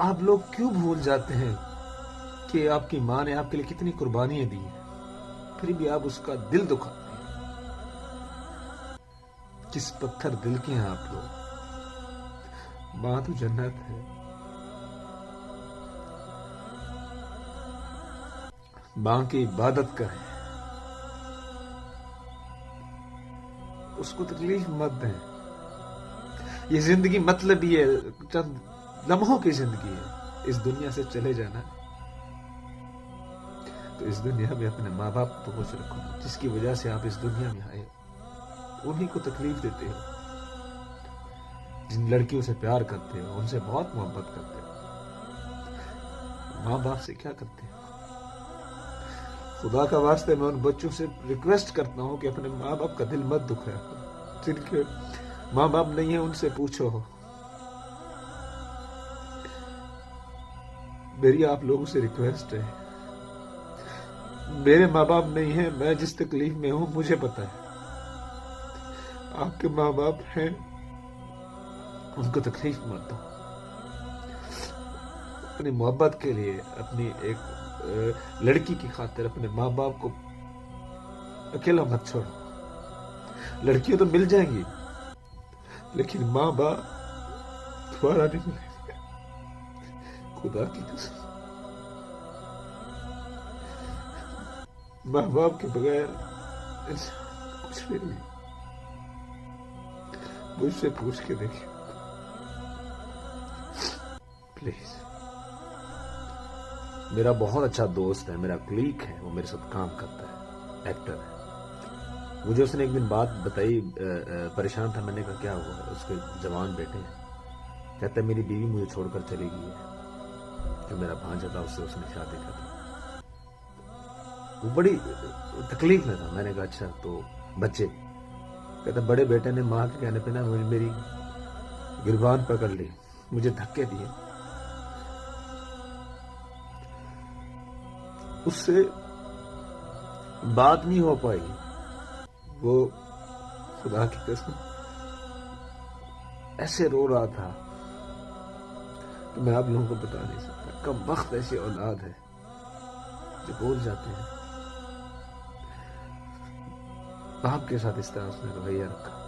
آپ لوگ کیوں بھول جاتے ہیں کہ آپ کی ماں نے آپ کے لیے کتنی قربانیاں دی ہیں، پھر بھی آپ اس کا دل دکھاتے ہیں؟ کس پتھر دل کے ہیں آپ لوگ؟ ماں تو جنت ہے، ماں کی عبادت کریں، اس کو تکلیف مت دیں۔ یہ زندگی مطلب ہی ہے، چند لمحوں کی زندگی ہے، اس دنیا سے چلے جانا ہے، تو اس دنیا میں اپنے ماں باپ کو خوش رکھو، جس کی وجہ سے آپ اس دنیا میں آئے ہو، انہی کو تکلیف دیتے ہو۔ جن لڑکیوں سے پیار کرتے ہو، ان سے بہت محبت کرتے ہو، ماں باپ سے کیا کرتے ہو؟ خدا کا واسطے میں ان بچوں سے ریکویسٹ کرتا ہوں کہ اپنے ماں باپ کا دل مت دکھایا کرو۔ جن کے ماں باپ نہیں ہیں ان سے پوچھو، میری آپ لوگوں سے ریکویسٹ ہے۔ میرے ماں باپ نہیں ہیں، میں جس تکلیف میں ہوں مجھے پتا ہے، آپ کے ماں باپ ہیں، ان کو تکلیف مت دو۔ اپنی محبت کے لیے، اپنی ایک لڑکی کی خاطر اپنے ماں باپ کو اکیلا مت چھوڑو۔ لڑکیاں تو مل جائیں گی، لیکن ماں باپ دوبارہ نہیں ملیں گے، خدا کی قسم۔ ماں باپ کے بغیر انسان کچھ بھی نہیں۔ مجھ سے پوچھ کے دیکھیں پلیز۔ میرا بہت اچھا دوست ہے، میرا کلیگ ہے، وہ میرے ساتھ کام کرتا ہے، ایکٹر ہے۔ مجھے اس نے ایک دن بات بتائی، پریشان تھا، میں نے کہا کیا ہوا ہے؟ اس کے جوان بیٹے ہیں، کہتا ہے میری بیوی مجھے چھوڑ کر چلی گئی ہے، جو میرا بھانجا تھا اس سے اس نے شادی کر لی۔ وہ بڑی تکلیف میں تھا۔ میں نے کہا اچھا تو بچے؟ کہتا بڑے بیٹے نے ماں کے کہنے پہ نا میری گربان پکڑ لی، مجھے دھکے دیے، اس سے بات نہیں ہو پائی۔ وہ خدا کی قسم ایسے رو رہا تھا کہ میں آپ لوگوں کو بتا نہیں سکتا۔ کم وقت ایسی اولاد ہے جو بول جاتے ہیں۔ باپ کے ساتھ اس طرح اس نے رویہ رکھا۔